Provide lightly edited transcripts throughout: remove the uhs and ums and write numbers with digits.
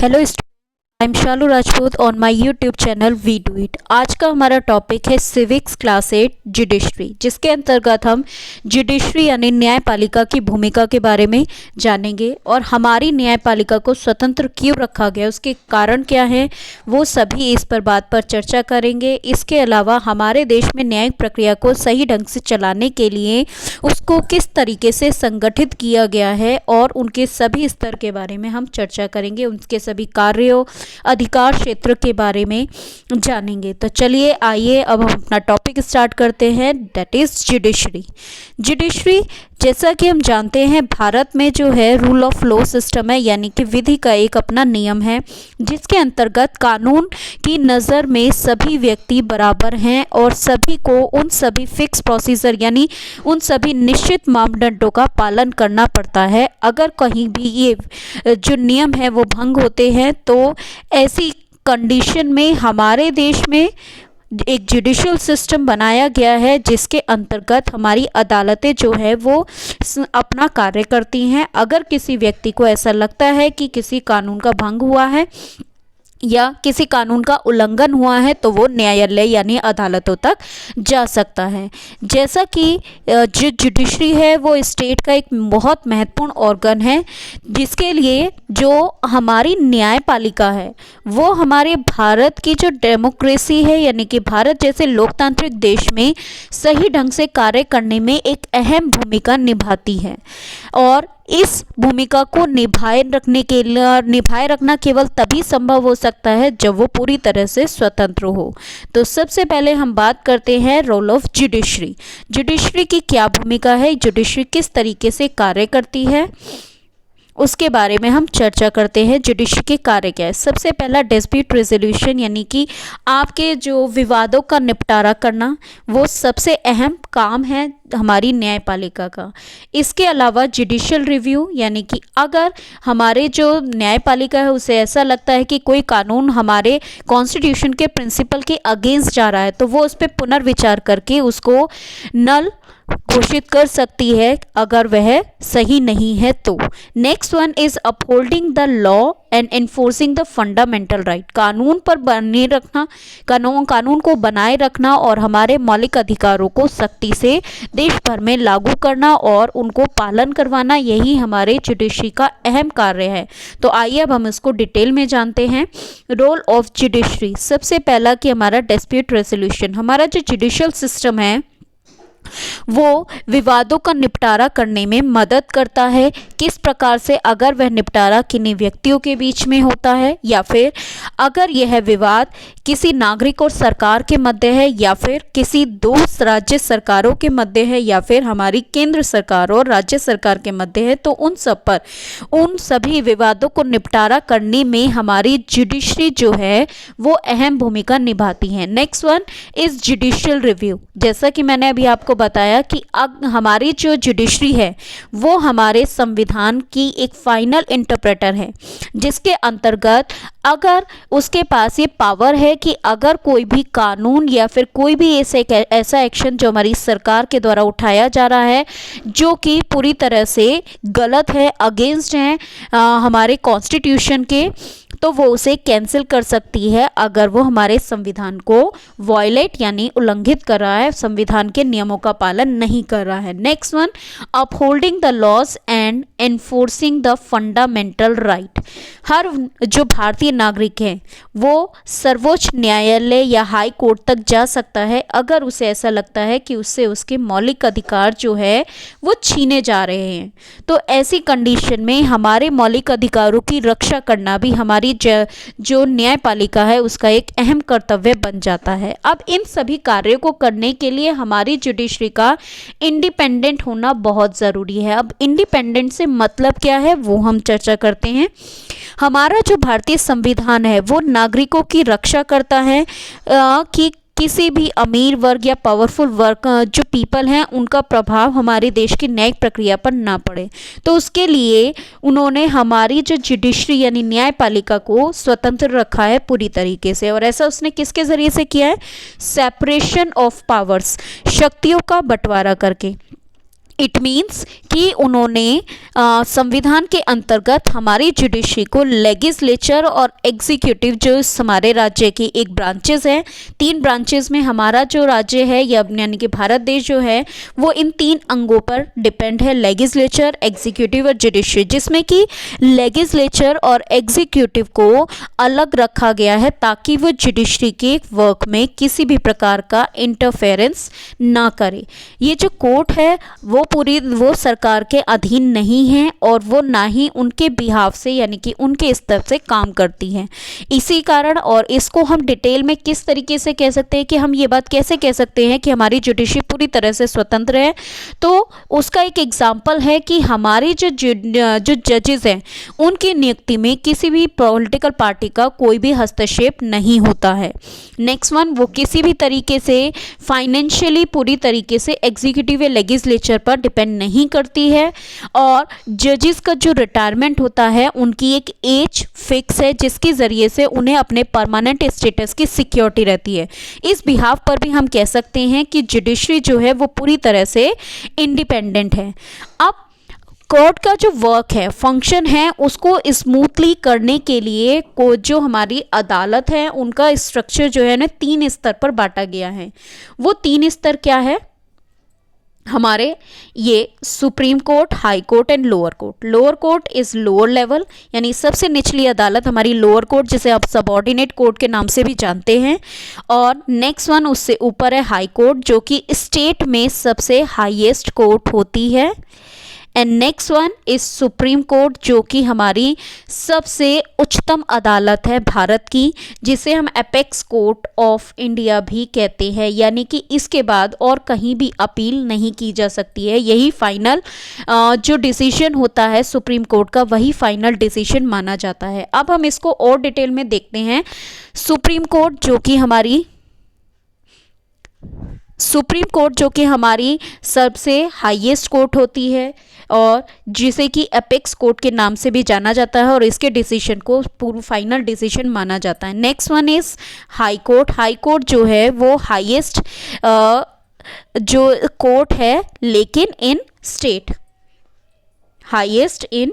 Hello, I am Shalu Rajput on my YouTube channel we do it. आज का हमारा topic है सिविक्स क्लास 8 जुडिशरी, जिसके अंतर्गत हम जुडिशरी यानी न्यायपालिका की भूमिका के बारे में जानेंगे और हमारी न्यायपालिका को स्वतंत्र क्यों रखा गया, उसके कारण क्या है, वो सभी इस पर बात पर चर्चा करेंगे। इसके अलावा हमारे देश में न्यायिक प्रक्रिया को सही ढंग से चलाने के लिए उसको किस तरीके से संगठित किया गया है और उनके सभी स्तर के बारे में हम चर्चा करेंगे, उनके सभी कार्यों अधिकार क्षेत्र के बारे में जानेंगे। तो चलिए आइए अब हम अपना टॉपिक स्टार्ट करते हैं, दैट इज जुडिशरी। जुडिशरी, जैसा कि हम जानते हैं, भारत में जो है रूल ऑफ लॉ सिस्टम है, यानी कि विधि का एक अपना नियम है, जिसके अंतर्गत कानून की नज़र में सभी व्यक्ति बराबर हैं और सभी को उन सभी फिक्स प्रोसीजर यानी उन सभी निश्चित मापदंडों का पालन करना पड़ता है। अगर कहीं भी ये जो नियम है वो भंग होते हैं तो ऐसी कंडीशन में हमारे देश में एक जुडिशियल सिस्टम बनाया गया है, जिसके अंतर्गत हमारी अदालतें जो है वो अपना कार्य करती हैं। अगर किसी व्यक्ति को ऐसा लगता है कि किसी कानून का भंग हुआ है या किसी कानून का उल्लंघन हुआ है तो वो न्यायालय यानी अदालतों तक जा सकता है। जैसा कि जो जुडिशरी है वो स्टेट का एक बहुत महत्वपूर्ण ऑर्गन है, जिसके लिए जो हमारी न्यायपालिका है वो हमारे भारत की जो डेमोक्रेसी है, यानी कि भारत जैसे लोकतांत्रिक देश में सही ढंग से कार्य करने में एक अहम भूमिका निभाती है। और इस भूमिका को निभाए रखना केवल तभी संभव हो सकता है जब वो पूरी तरह से स्वतंत्र हो। तो सबसे पहले हम बात करते हैं रोल ऑफ जुडिशरी। जुडिशरी की क्या भूमिका है, जुडिशरी किस तरीके से कार्य करती है, उसके बारे में हम चर्चा करते हैं। जुडिशरी के कार्य क्या है। सबसे पहला डिस्प्यूट रेजोल्यूशन, यानी कि आपके जो विवादों का निपटारा करना, वो सबसे अहम काम है हमारी न्यायपालिका का। इसके अलावा जुडिशियल रिव्यू, यानी कि अगर हमारे जो न्यायपालिका है उसे ऐसा लगता है कि कोई कानून हमारे कॉन्स्टिट्यूशन के प्रिंसिपल के अगेंस्ट जा रहा है तो वो उस पर पुनर्विचार करके उसको नल घोषित कर सकती है अगर वह सही नहीं है तो। Next one is upholding the law and enforcing the fundamental right. कानून पर बने रखना, कानून को बनाए रखना और हमारे मौलिक अधिकारों को सख्ती से देश भर में लागू करना और उनको पालन करवाना, यही हमारे जुडिशरी का अहम कार्य है। तो आइए अब हम इसको डिटेल में जानते हैं। रोल ऑफ जुडिशरी, सबसे पहला कि हमारा डिस्प्यूट रेजोल्यूशन। हमारा जो जुडिशियल सिस्टम है वो विवादों का निपटारा करने में मदद करता है। किस प्रकार से, अगर वह निपटारा किन्हीं व्यक्तियों के बीच में होता है या फिर अगर यह विवाद किसी नागरिक और सरकार के मध्य है या फिर किसी दो राज्य सरकारों के मध्य है या फिर हमारी केंद्र सरकार और राज्य सरकार के मध्य है, तो उन सब पर उन सभी विवादों को निपटारा करने में हमारी जुडिशरी जो है वो अहम भूमिका निभाती है। Next one is judicial review. जैसा कि मैंने अभी आपको बताया कि अब हमारी जो जुडिशरी है वो हमारे संविधान की एक फाइनल इंटरप्रेटर है, जिसके अंतर्गत अगर उसके पास ये पावर है कि अगर कोई भी कानून या फिर कोई भी ऐसा एक्शन जो हमारी सरकार के द्वारा उठाया जा रहा है जो कि पूरी तरह से गलत है, अगेंस्ट है हमारे कॉन्स्टिट्यूशन के, तो वो उसे कैंसिल कर सकती है अगर वो हमारे संविधान को वॉयलेट यानी उल्लंघित कर रहा है, संविधान के नियमों का पालन नहीं कर रहा है। Next one, upholding the laws and enforcing the fundamental right. हर जो भारतीय नागरिक है वो सर्वोच्च न्यायालय या हाई कोर्ट तक जा सकता है अगर उसे ऐसा लगता है कि उससे उसके मौलिक अधिकार जो है वो छीने जा रहे हैं। तो ऐसी कंडीशन में हमारे मौलिक अधिकारों की रक्षा करना भी हमारी जो न्यायपालिका है उसका एक अहम कर्तव्य बन जाता है। अब इन सभी कार्यों को करने के लिए हमारी जुडिशरी का इंडिपेंडेंट होना बहुत ज़रूरी है। अब इंडिपेंडेंट से मतलब क्या है वो हम चर्चा करते हैं। हमारा जो भारतीय संविधान है वो नागरिकों की रक्षा करता है कि किसी भी अमीर वर्ग या पावरफुल वर्ग जो पीपल हैं उनका प्रभाव हमारे देश की न्यायिक प्रक्रिया पर ना पड़े। तो उसके लिए उन्होंने हमारी जो जुडिशरी यानी न्यायपालिका को स्वतंत्र रखा है पूरी तरीके से। और ऐसा उसने किसके ज़रिए से किया है? सेपरेशन ऑफ पावर्स, शक्तियों का बंटवारा करके। इट मीन्स कि उन्होंने संविधान के अंतर्गत हमारी जुडिशरी को लेगिस्लेचर और एग्जीक्यूटिव, जो हमारे राज्य की एक ब्रांचेस हैं, 3 ब्रांचेस में हमारा जो राज्य है यानी कि भारत देश जो है वो इन 3 अंगों पर डिपेंड है, लेगिस्लेचर, एग्जीक्यूटिव और जुडिशरी, जिसमें कि लेगिस्लेचर और एग्जीक्यूटिव को अलग रखा गया है ताकि वो जुडिशरी के वर्क में किसी भी प्रकार का इंटरफेरेंस ना करे। ये जो कोर्ट है वो सरकार के अधीन नहीं है और वो ना ही उनके बिहाफ से यानी कि उनके स्तर से काम करती है। इसी कारण और इसको हम डिटेल में किस तरीके से कह सकते हैं कि हम ये बात कैसे कह सकते हैं कि हमारी जुडिशरी पूरी तरह से स्वतंत्र है, तो उसका एक एग्जाम्पल है कि हमारी जो जजेस हैं उनकी नियुक्ति में किसी भी पॉलिटिकल पार्टी का कोई भी हस्तक्षेप नहीं होता है। नेक्स्ट वन, वो किसी भी तरीके से फाइनेंशियली पूरी तरीके से एग्जीक्यूटिव या लेगिस्लेचर पर डिपेंड नहीं करती है, और जजेस का जो रिटायरमेंट होता है उनकी एक एज फिक्स है जिसके ज़रिए से उन्हें अपने परमानेंट स्टेटस की सिक्योरिटी रहती है। इस बिहाफ पर भी हम कह सकते हैं कि जुडिशरी जो है वो पूरी तरह से इंडिपेंडेंट है। अब कोर्ट का जो वर्क है, फंक्शन है, उसको स्मूथली करने के लिए को जो हमारी अदालत है उनका स्ट्रक्चर जो है ना 3 स्तर पर बांटा गया है। वो 3 स्तर क्या है हमारे, ये supreme court, high court and lower court. Lower court is lower level, यानी सबसे निचली अदालत हमारी लोअर कोर्ट, जिसे आप सबऑर्डिनेट कोर्ट के नाम से भी जानते हैं। और नेक्स्ट वन उससे ऊपर है हाई कोर्ट, जो कि स्टेट में सबसे हाईएस्ट कोर्ट होती है। And next one is supreme court, जो कि हमारी सबसे उच्चतम अदालत है भारत की, जिसे हम एपेक्स कोर्ट ऑफ इंडिया भी कहते हैं, यानी कि इसके बाद और कहीं भी अपील नहीं की जा सकती है। यही फाइनल जो डिसीजन होता है सुप्रीम कोर्ट का, वही फाइनल डिसीजन माना जाता है। अब हम इसको और डिटेल में देखते हैं। सुप्रीम कोर्ट जो कि हमारी सबसे हाईएस्ट कोर्ट होती है और जिसे कि एपेक्स कोर्ट के नाम से भी जाना जाता है, और इसके डिसीजन को पूरा फाइनल डिसीजन माना जाता है। Next one is high court. High court जो है वो हाईएस्ट जो कोर्ट है, लेकिन इन स्टेट, हाईएस्ट इन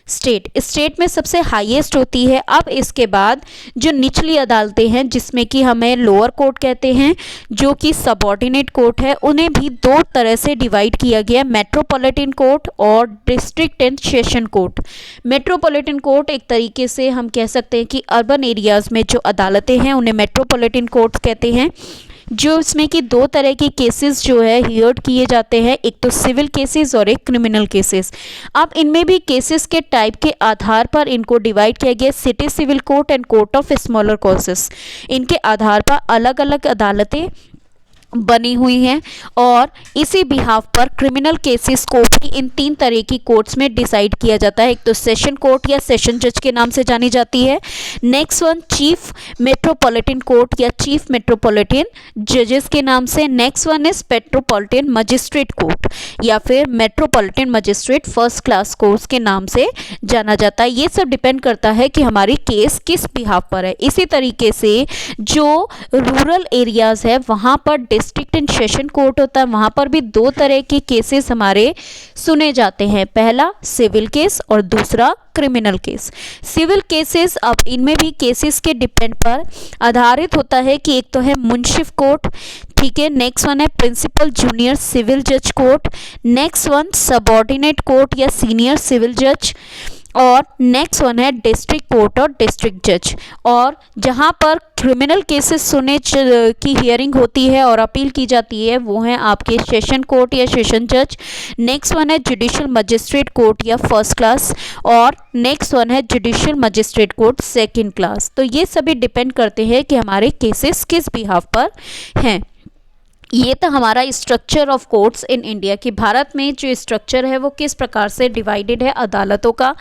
स्टेट में सबसे हाईएस्ट होती है। अब इसके बाद जो निचली अदालतें हैं, जिसमें कि हमें लोअर कोर्ट कहते हैं, जो कि सबऑर्डिनेट कोर्ट है, उन्हें भी 2 तरह से डिवाइड किया गया, मेट्रोपॉलिटन कोर्ट और district and session court. Metropolitan court एक तरीके से हम कह सकते हैं कि अर्बन एरियाज में जो अदालतें हैं उन्हें मेट्रोपॉलिटन कोर्ट कहते हैं, जो इसमें कि 2 तरह के केसेस जो है हियर्ड किए जाते हैं, एक तो सिविल केसेस और एक क्रिमिनल केसेस। अब इनमें भी केसेस के टाइप के आधार पर इनको डिवाइड किया गया, city civil court and court of smaller causes. इनके आधार पर अलग अलग अदालतें बनी हुई हैं, और इसी बिहाफ पर क्रिमिनल केसेस को भी इन 3 तरह की कोर्ट्स में डिसाइड किया जाता है। एक तो सेशन कोर्ट या सेशन जज के नाम से जानी जाती है। Next one chief metropolitan court या चीफ मेट्रोपॉलिटन जजेस के नाम से। Next one is metropolitan magistrate court या फिर metropolitan magistrate first class court के नाम से जाना जाता है। ये सब डिपेंड करता है कि हमारी केस किस बिहाफ पर है। इसी तरीके से जो रूरल एरियाज है वहाँ पर डिस्ट्रिक्ट एंड सेशन कोर्ट होता है, वहां पर भी 2 तरह के केसेस हमारे सुने जाते हैं, पहला सिविल केस और दूसरा क्रिमिनल केस। सिविल केसेस, अब इनमें भी केसेस के डिपेंड पर आधारित होता है कि एक तो है मुंशिफ कोर्ट, ठीक है, नेक्स्ट वन है प्रिंसिपल जूनियर सिविल जज court, next one subordinate court या सीनियर सिविल जज, और नेक्स्ट वन है डिस्ट्रिक्ट कोर्ट और डिस्ट्रिक्ट जज। और जहां पर क्रिमिनल केसेस सुने की हियरिंग होती है और अपील की जाती है वो हैं आपके सेशन कोर्ट या सेशन जज। नेक्स्ट वन है जुडिशियल मजिस्ट्रेट कोर्ट या फर्स्ट क्लास, और नेक्स्ट वन है judicial magistrate court second class. तो ये सभी डिपेंड करते हैं कि हमारे केसेस किस बिहाफ पर हैं। ये तो हमारा structure of courts in India कि भारत में जो स्ट्रक्चर है वो किस प्रकार से डिवाइडेड है अदालतों का।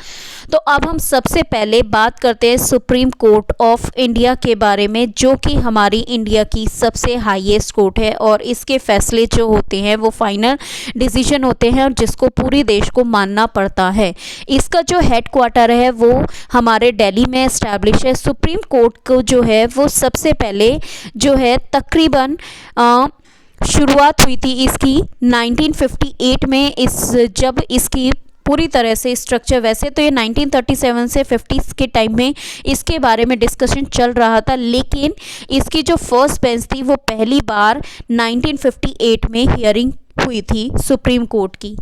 तो अब हम सबसे पहले बात करते हैं सुप्रीम कोर्ट ऑफ इंडिया के बारे में, जो कि हमारी इंडिया की सबसे हाईएस्ट कोर्ट है, और इसके फैसले जो होते हैं वो फाइनल डिसीजन होते हैं और जिसको पूरे देश को मानना पड़ता है। इसका जो हेड क्वार्टर है वो हमारे दिल्ली में इस्टेब्लिश है। सुप्रीम कोर्ट को जो है वो सबसे पहले जो है तकरीबन शुरुआत हुई थी इसकी 1958 में। जब इसकी पूरी तरह से स्ट्रक्चर, वैसे तो ये 1937 से 50 के टाइम में इसके बारे में डिस्कशन चल रहा था, लेकिन इसकी जो फर्स्ट बेंच थी वो पहली बार 1958 में हियरिंग हुई थी सुप्रीम कोर्ट की।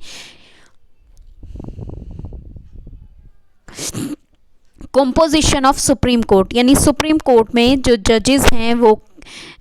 कंपोजिशन ऑफ सुप्रीम कोर्ट, यानी सुप्रीम कोर्ट में जो जजेस हैं वो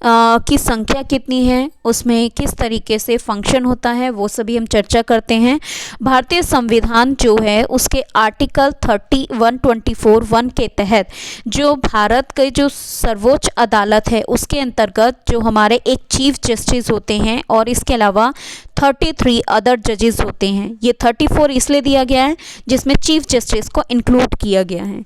की संख्या कितनी है, उसमें किस तरीके से फंक्शन होता है, वो सभी हम चर्चा करते हैं। भारतीय संविधान जो है उसके आर्टिकल 124(1) के तहत जो भारत के जो सर्वोच्च अदालत है उसके अंतर्गत जो हमारे एक चीफ जस्टिस होते हैं और इसके अलावा 33 अदर जजेस होते हैं। ये 34 इसलिए दिया गया है जिसमें चीफ जस्टिस को इंक्लूड किया गया है।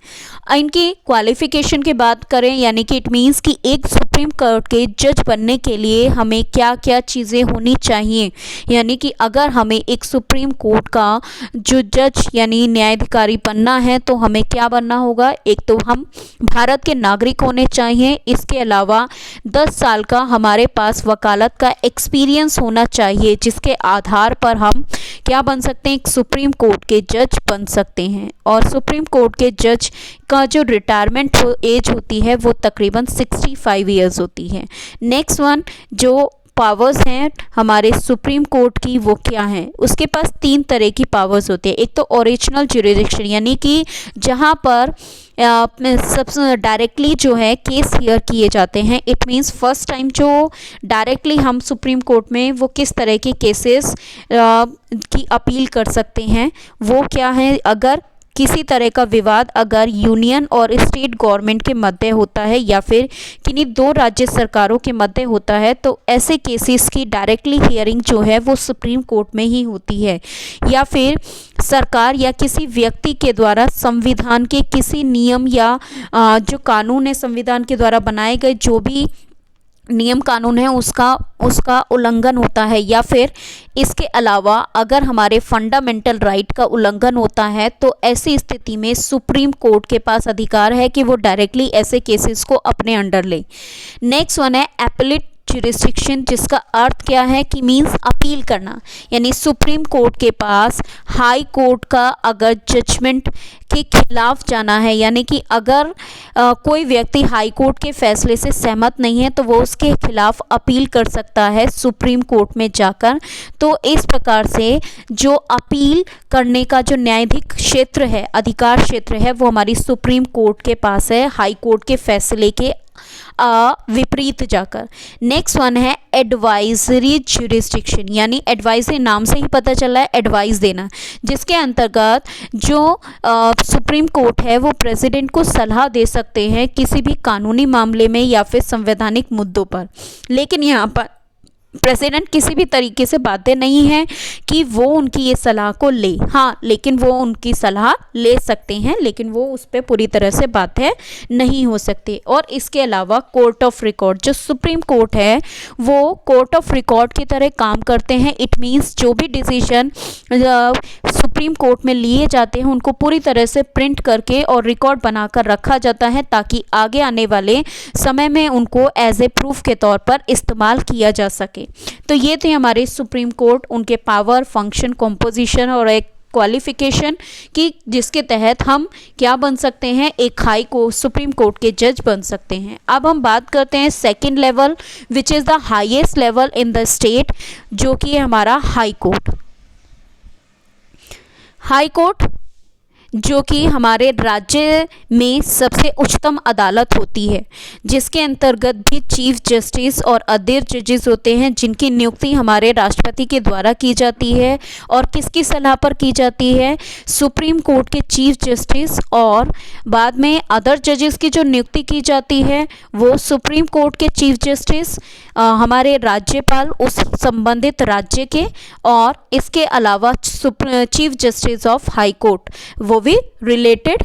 इनकी क्वालिफिकेशन की बात करें, यानी कि इट मीन्स कि एक सुप्रीम कोर्ट के जज बनने के लिए हमें क्या क्या चीज़ें होनी चाहिए, यानी कि अगर हमें एक सुप्रीम कोर्ट का जो जज यानी न्यायाधिकारी बनना है तो हमें क्या बनना होगा। एक तो हम भारत के नागरिक होने चाहिए, इसके अलावा 10 साल का हमारे पास वकालत का एक्सपीरियंस होना चाहिए, जिसके आधार पर हम क्या बन सकते हैं, एक सुप्रीम कोर्ट के जज बन सकते हैं। और सुप्रीम कोर्ट के जज का जो रिटायरमेंट एज होती है वो तकरीबन 65 ईयर्स होती है। नेक्स्ट वन, जो पावर्स हैं हमारे सुप्रीम कोर्ट की वो क्या है, उसके पास 3 तरह की पावर्स होती है। एक तो ओरिजिनल ज्यूरिडिक्शन, यानी कि जहाँ पर सबसे डायरेक्टली जो है केस हियर किए जाते हैं। इट मीन्स फर्स्ट टाइम जो डायरेक्टली हम सुप्रीम कोर्ट में वो किस तरह के केसेस की अपील कर सकते हैं, वो क्या है। अगर किसी तरह का विवाद अगर यूनियन और स्टेट गवर्नमेंट के मध्य होता है या फिर किन्हीं 2 राज्य सरकारों के मध्य होता है तो ऐसे केसेस की डायरेक्टली हियरिंग जो है वो सुप्रीम कोर्ट में ही होती है। या फिर सरकार या किसी व्यक्ति के द्वारा संविधान के किसी नियम या जो कानून है संविधान के द्वारा बनाए गए जो भी नियम कानून है उसका उल्लंघन होता है, या फिर इसके अलावा अगर हमारे फंडामेंटल राइट का उल्लंघन होता है तो ऐसी स्थिति में सुप्रीम कोर्ट के पास अधिकार है कि वो डायरेक्टली ऐसे केसेस को अपने अंडर ले। नेक्स्ट वन है एपेलेट ज्यूरिसडिक्शन, जिसका अर्थ क्या है कि मींस अपील करना, यानी सुप्रीम कोर्ट के पास हाई कोर्ट का अगर जजमेंट के खिलाफ जाना है, यानी कि अगर कोई व्यक्ति हाई कोर्ट के फैसले से सहमत नहीं है तो वो उसके खिलाफ अपील कर सकता है सुप्रीम कोर्ट में जाकर। तो इस प्रकार से जो अपील करने का जो न्यायाधिक क्षेत्र है, अधिकार क्षेत्र है, वो हमारी सुप्रीम कोर्ट के पास है हाई कोर्ट के फैसले के विपरीत जाकर। नेक्स्ट वन है एडवाइजरी ज्यूरिसडिक्शन, यानी एडवाइजरी नाम से ही पता चला है एडवाइस देना, जिसके अंतर्गत जो सुप्रीम कोर्ट है वो प्रेसिडेंट को सलाह दे सकते हैं किसी भी कानूनी मामले में या फिर संवैधानिक मुद्दों पर। लेकिन यहाँ पर प्रेसिडेंट किसी भी तरीके से बाध्य नहीं है कि वो उनकी ये सलाह को ले, हाँ, लेकिन वो उनकी सलाह ले सकते हैं, लेकिन वो उस पर पूरी तरह से बाध्य नहीं हो सकते। और इसके अलावा कोर्ट ऑफ रिकॉर्ड, जो सुप्रीम कोर्ट है वो कोर्ट ऑफ रिकॉर्ड की तरह काम करते हैं। इट मीन्स जो भी डिसीजन सुप्रीम कोर्ट में लिए जाते हैं उनको पूरी तरह से प्रिंट करके और रिकॉर्ड बनाकर रखा जाता है ताकि आगे आने वाले समय में उनको एज ए प्रूफ के तौर पर इस्तेमाल किया जा सके। तो ये थे हमारे सुप्रीम कोर्ट, उनके पावर, फंक्शन, कंपोजिशन और एक क्वालिफिकेशन की, जिसके तहत हम क्या बन सकते हैं, एक हाई कोर्ट सुप्रीम कोर्ट के जज बन सकते हैं। अब हम बात करते हैं second level which is the highest level in the state, जो कि है हमारा हाई कोर्ट। हाई कोर्ट जो कि हमारे राज्य में सबसे उच्चतम अदालत होती है, जिसके अंतर्गत भी चीफ जस्टिस और अदर जजेस होते हैं, जिनकी नियुक्ति हमारे राष्ट्रपति के द्वारा की जाती है। और किसकी सलाह पर की जाती है, सुप्रीम कोर्ट के चीफ जस्टिस, और बाद में अदर जजेस की जो नियुक्ति की जाती है वो सुप्रीम कोर्ट के चीफ जस्टिस, हमारे राज्यपाल उस संबंधित राज्य के, और इसके अलावा chief justice of high court वो भी रिलेटेड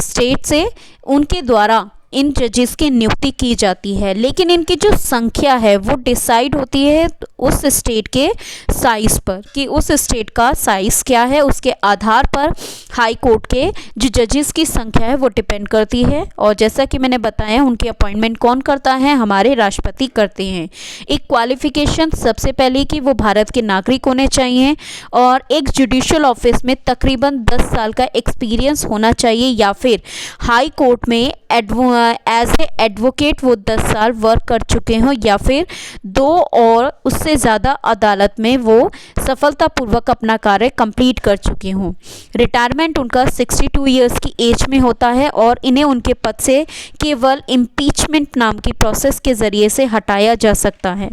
स्टेट से, उनके द्वारा इन जजेस की नियुक्ति की जाती है, लेकिन इनकी जो संख्या है वो डिसाइड होती है उस स्टेट के साइज़ पर, कि उस स्टेट का साइज़ क्या है, उसके आधार पर हाई कोर्ट के जो जजेस की संख्या है वो डिपेंड करती है। और जैसा कि मैंने बताया, उनकी अपॉइंटमेंट कौन करता है, हमारे राष्ट्रपति करते हैं। एक क्वालिफिकेशन सबसे पहले कि वो भारत के नागरिक होने चाहिए और एक जुडिशियल ऑफिस में तकरीबन 10 साल का एक्सपीरियंस होना चाहिए, या फिर हाई कोर्ट में एज ए एडवोकेट वो 10 साल वर्क कर चुके हों, या फिर 2 और उससे ज़्यादा अदालत में वो सफलतापूर्वक अपना कार्य कंप्लीट कर चुके हों। रिटायरमेंट उनका 62 ईयर्स की एज में होता है और इन्हें उनके पद से केवल इम्पीचमेंट नाम की प्रोसेस के ज़रिए से हटाया जा सकता है।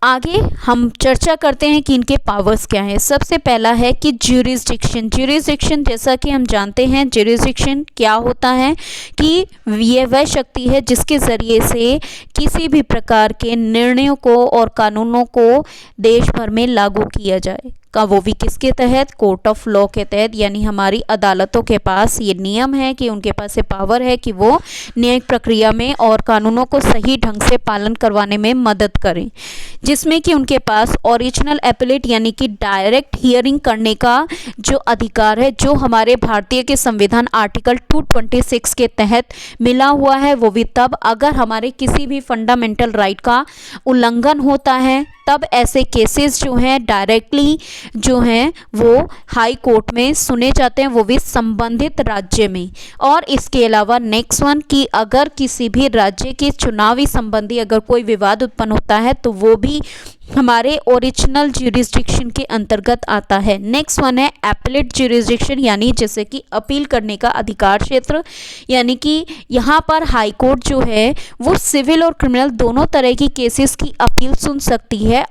आगे हम चर्चा करते हैं कि इनके पावर्स क्या हैं। सबसे पहला है कि ज्यूरिसडिक्शन। ज्यूरिसडिक्शन, जैसा कि हम जानते हैं, ज्यूरिसडिक्शन क्या होता है कि यह वह शक्ति है जिसके ज़रिए से किसी भी प्रकार के निर्णयों को और कानूनों को देश भर में लागू किया जाए का, वो भी किसके तहत, कोर्ट ऑफ लॉ के तहत। यानी हमारी अदालतों के पास ये नियम है कि उनके पास ये पावर है कि वो न्यायिक प्रक्रिया में और कानूनों को सही ढंग से पालन करवाने में मदद करें, जिसमें कि उनके पास ओरिजिनल एपेलेट यानी कि डायरेक्ट हियरिंग करने का जो अधिकार है, जो हमारे भारतीय के संविधान आर्टिकल 226 के तहत मिला हुआ है, वो भी तब अगर हमारे किसी भी फंडामेंटल राइट का उल्लंघन होता है, तब ऐसे केसेस जो हैं डायरेक्टली जो हैं वो हाई कोर्ट में सुने जाते हैं, वो भी संबंधित राज्य में। और इसके अलावा नेक्स्ट वन कि अगर किसी भी राज्य के चुनावी संबंधी अगर कोई विवाद उत्पन्न होता है तो वो भी हमारे ओरिजिनल ज्यूरिसडिक्शन के अंतर्गत आता है। नेक्स्ट वन है एपेलेट ज्यूरिसडिक्शन, यानी जैसे कि अपील करने का अधिकार क्षेत्र, यानी कि यहाँ पर हाई कोर्ट जो है वो सिविल और क्रिमिनल दोनों तरह की केसेस की अपील सुन सकती है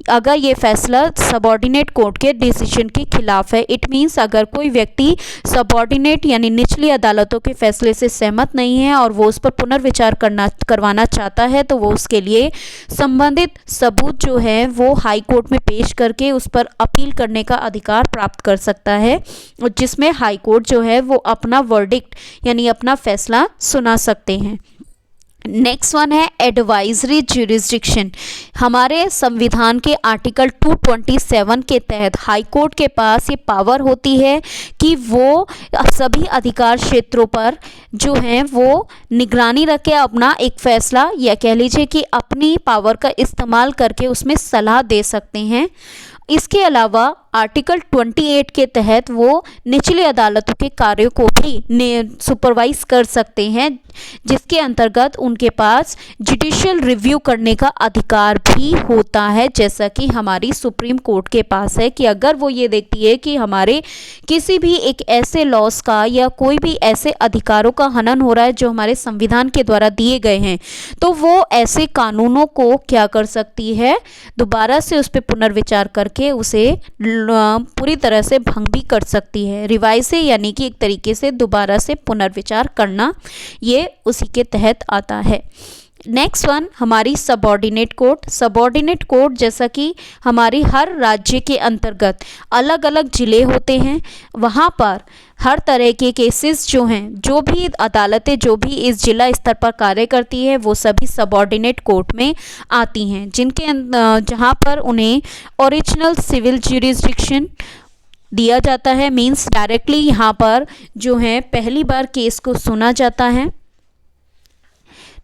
अगर ये फैसला सबॉर्डिनेट कोर्ट के डिसीजन के खिलाफ है। इट मीन्स अगर कोई व्यक्ति सबॉर्डिनेट यानी निचली अदालतों के फैसले से सहमत नहीं है और वो उस पर पुनर्विचार करवाना चाहता है, तो वो उसके लिए संबंधित सबूत जो है वो हाई कोर्ट में पेश करके उस पर अपील करने का अधिकार प्राप्त कर सकता है, जिसमें हाई कोर्ट जो है वो अपना वर्डिक्ट यानी अपना फैसला सुना सकते हैं। नेक्स्ट वन है एडवाइजरी ज्यूरिसडिक्शन। हमारे संविधान के आर्टिकल 227 के तहत हाई कोर्ट के पास ये पावर होती है कि वो सभी अधिकार क्षेत्रों पर जो हैं वो निगरानी रखे, अपना एक फैसला या कह लीजिए कि अपनी पावर का इस्तेमाल करके उसमें सलाह दे सकते हैं। इसके अलावा आर्टिकल 28 के तहत वो निचली अदालतों के कार्यों को भी सुपरवाइज कर सकते हैं, जिसके अंतर्गत उनके पास जुडिशियल रिव्यू करने का अधिकार भी होता है, जैसा कि हमारी सुप्रीम कोर्ट के पास है कि अगर वो ये देखती है कि हमारे किसी भी एक ऐसे लॉस का या कोई भी ऐसे अधिकारों का हनन हो रहा है जो हमारे संविधान के द्वारा दिए गए हैं, तो वो ऐसे कानूनों को क्या कर सकती है, दोबारा से उस पर पुनर्विचार करके उसे पूरी तरह से भंग भी कर सकती है। रिवाइज से यानी कि एक तरीके से दोबारा से पुनर्विचार करना, ये उसी के तहत आता है। नेक्स्ट वन हमारी सबॉर्डिनेट कोर्ट। सबॉर्डिनेट कोर्ट जैसा कि हमारी हर राज्य के अंतर्गत अलग अलग जिले होते हैं, वहाँ पर हर तरह के केसेस जो हैं, जो भी अदालतें जो भी इस जिला स्तर पर कार्य करती है, वो सभी सबॉर्डिनेट कोर्ट में आती हैं, जहाँ पर उन्हें ओरिजिनल सिविल ज्यूरिसडिक्शन दिया जाता है। मींस डायरेक्टली यहाँ पर जो है पहली बार केस को सुना जाता है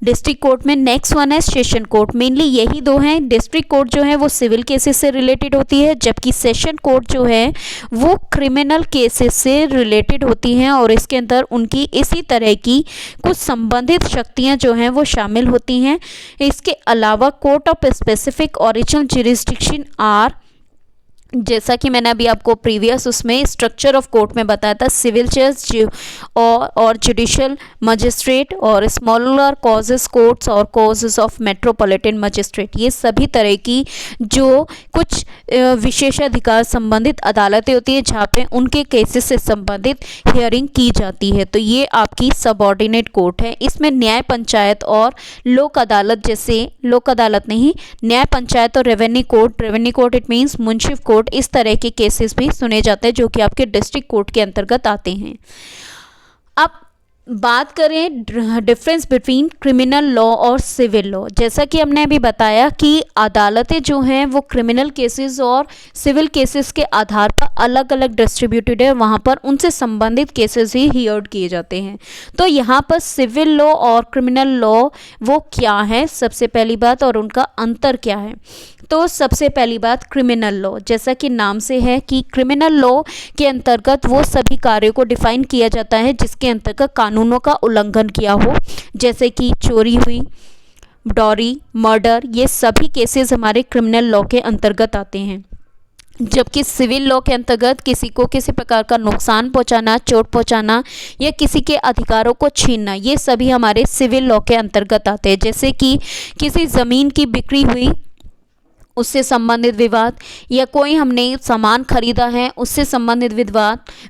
डिस्ट्रिक्ट कोर्ट में। नेक्स्ट वन है सेशन कोर्ट। मेनली यही दो हैं। डिस्ट्रिक्ट कोर्ट जो है वो सिविल केसेस से रिलेटेड होती है, जबकि सेशन कोर्ट जो है वो क्रिमिनल केसेस से रिलेटेड होती हैं और इसके अंदर उनकी इसी तरह की कुछ संबंधित शक्तियां जो हैं वो शामिल होती हैं। इसके अलावा court of specific original jurisdiction are, जैसा कि मैंने अभी आपको प्रीवियस उसमें स्ट्रक्चर ऑफ कोर्ट में बताया था, सिविल जज और जुडिशियल मजिस्ट्रेट और स्मॉलर कॉजेस कोर्ट्स और कॉजेस ऑफ मेट्रोपॉलिटन मजिस्ट्रेट, ये सभी तरह की जो कुछ विशेषाधिकार संबंधित अदालतें होती है जहाँ पे उनके केसेस से संबंधित हियरिंग की जाती है। तो ये आपकी सबऑर्डिनेट कोर्ट है। इसमें न्याय पंचायत और लोक अदालत, जैसे लोक अदालत नहीं, न्याय पंचायत और revenue court it means munsif court, इस तरह के केसेस भी सुने जाते हैं जो कि आपके डिस्ट्रिक्ट कोर्ट के अंतर्गत आते हैं। अब बात करें डिफरेंस बिटवीन क्रिमिनल लॉ और सिविल लॉ, जैसा कि हमने अभी बताया कि अदालतें जो हैं वो क्रिमिनल केसेस और सिविल केसेस के आधार पर अलग अलग डिस्ट्रीब्यूटेड है, वहाँ पर उनसे संबंधित केसेस ही हियर्ड किए जाते हैं। तो यहाँ पर सिविल लॉ और क्रिमिनल लॉ वो क्या है, सबसे पहली बात, और उनका अंतर क्या है। तो सबसे पहली बात क्रिमिनल लॉ, जैसा कि नाम से है कि क्रिमिनल लॉ के अंतर्गत वो सभी कार्यों को डिफाइन किया जाता है जिसके अंतर्गत कानूनों का उल्लंघन किया हो, जैसे कि चोरी हुई, डॉरी, मर्डर, ये सभी केसेस हमारे क्रिमिनल लॉ के अंतर्गत आते हैं। जबकि सिविल लॉ के अंतर्गत किसी को किसी प्रकार का नुकसान पहुंचाना, चोट पहुंचाना या किसी के अधिकारों को छीनना, ये सभी हमारे सिविल लॉ के अंतर्गत आते हैं। जैसे कि किसी ज़मीन की बिक्री हुई, उससे संबंधित विवाद, या कोई हमने सामान खरीदा है उससे संबंधित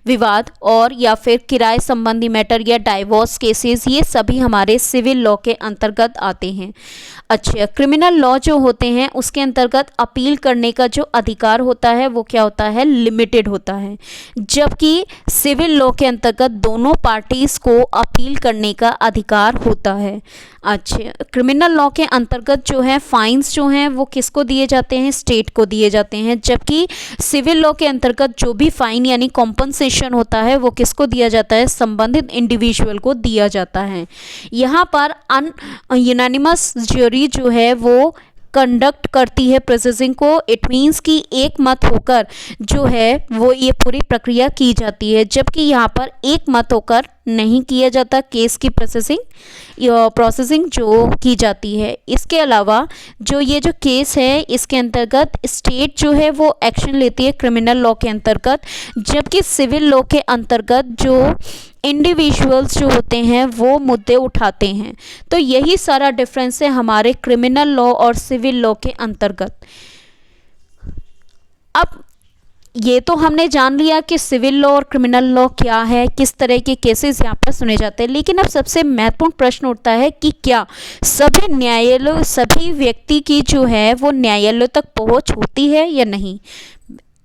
विवाद और या फिर किराए संबंधी मैटर या डाइवोर्स केसेस, ये सभी हमारे सिविल लॉ के अंतर्गत आते हैं। अच्छा, क्रिमिनल लॉ जो होते हैं उसके अंतर्गत अपील करने का जो अधिकार होता है वो क्या होता है, लिमिटेड होता है। जबकि सिविल लॉ के अंतर्गत दोनों पार्टीज को अपील करने का अधिकार होता है। अच्छा, क्रिमिनल लॉ के अंतर्गत जो है फाइन्स जो हैं वो किसको दिए जाते हैं, स्टेट को दिए जाते हैं। जबकि सिविल लॉ के अंतर्गत जो भी फाइन यानी कॉम्पनसेशन होता है वो किसको दिया जाता है, संबंधित इंडिविजुअल को दिया जाता है। यहाँ पर यूनानिमस ज्यूरी जो है वो कंडक्ट करती है प्रोसेसिंग को। इट मीन्स कि एक मत होकर जो है वो ये पूरी प्रक्रिया की जाती है, जबकि यहाँ पर एक मत होकर नहीं किया जाता केस की प्रोसेसिंग जो की जाती है। इसके अलावा जो ये जो केस है इसके अंतर्गत स्टेट जो है वो एक्शन लेती है क्रिमिनल लॉ के अंतर्गत, जबकि सिविल लॉ के अंतर्गत जो इंडिविजुअल्स जो होते हैं वो मुद्दे उठाते हैं। तो यही सारा डिफरेंस है हमारे क्रिमिनल लॉ और सिविल लॉ के अंतर्गत। अब ये तो हमने जान लिया कि सिविल लॉ और क्रिमिनल लॉ क्या है, किस तरह के केसेस यहाँ पर सुने जाते हैं, लेकिन अब सबसे महत्वपूर्ण प्रश्न उठता है कि क्या सभी न्यायालय, सभी व्यक्ति की जो है वो न्यायालय तक पहुँच होती है या नहीं।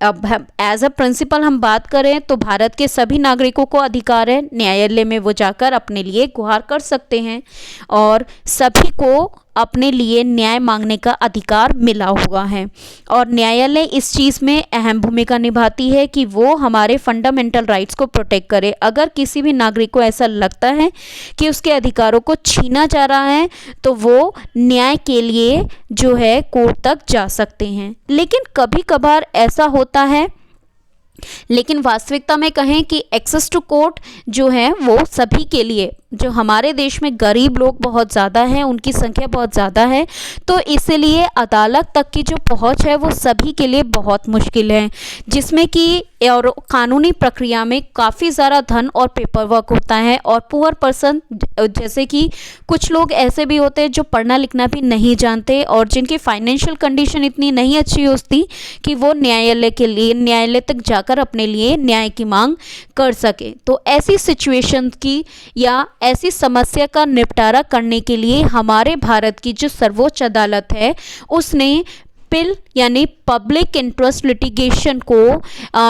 अब एज अ प्रिंसिपल हम बात करें तो भारत के सभी नागरिकों को अधिकार है न्यायालय में वो जाकर अपने लिए गुहार कर सकते हैं और सभी को अपने लिए न्याय मांगने का अधिकार मिला हुआ है। और न्यायालय इस चीज़ में अहम भूमिका निभाती है कि वो हमारे फंडामेंटल राइट्स को प्रोटेक्ट करे। अगर किसी भी नागरिक को ऐसा लगता है कि उसके अधिकारों को छीना जा रहा है तो वो न्याय के लिए जो है कोर्ट तक जा सकते हैं। लेकिन कभी कभार ऐसा होता है, लेकिन वास्तविकता में कहें कि एक्सेस टू कोर्ट जो है वो सभी के लिए, जो हमारे देश में गरीब लोग बहुत ज़्यादा हैं, उनकी संख्या बहुत ज़्यादा है, तो इसलिए अदालत तक की जो पहुंच है वो सभी के लिए बहुत मुश्किल है, जिसमें कि और कानूनी प्रक्रिया में काफ़ी ज़्यादा धन और पेपर वर्क होता है। और पुअर पर्सन, जैसे कि कुछ लोग ऐसे भी होते हैं जो पढ़ना लिखना भी नहीं जानते और जिनकी फाइनेंशियल कंडीशन इतनी नहीं अच्छी होती कि वो न्यायालय तक जाकर अपने लिए न्याय की मांग कर सके। तो ऐसी सिचुएशन की या ऐसी समस्या का निपटारा करने के लिए हमारे भारत की जो सर्वोच्च अदालत है उसने पिल यानी पब्लिक इंटरेस्ट लिटिगेशन को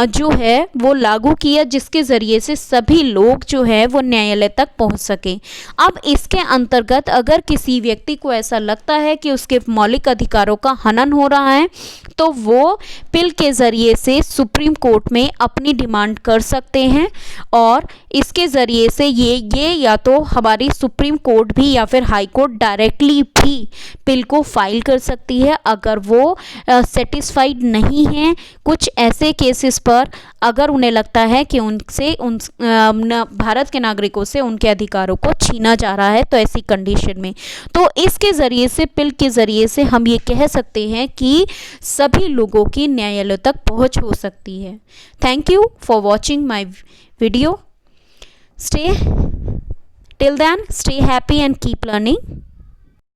जो है वो लागू किया, जिसके ज़रिए से सभी लोग जो है वो न्यायालय तक पहुंच सके। अब इसके अंतर्गत अगर किसी व्यक्ति को ऐसा लगता है कि उसके मौलिक अधिकारों का हनन हो रहा है तो वो पिल के ज़रिए से सुप्रीम कोर्ट में अपनी डिमांड कर सकते हैं और इसके ज़रिए से ये या तो हमारी सुप्रीम कोर्ट भी या फिर हाई कोर्ट डायरेक्टली भी पिल को फाइल कर सकती है अगर वो सेटिस्फाइड नहीं हैं कुछ ऐसे केसेस पर, अगर उन्हें लगता है कि भारत के नागरिकों से उनके अधिकारों को छीना जा रहा है। तो ऐसी कंडीशन में तो इसके ज़रिए से, पिल के ज़रिए से हम ये कह सकते हैं कि सभी लोगों की न्यायालय तक पहुंच हो सकती है। Thank you for watching my video. Till then, stay happy and keep learning.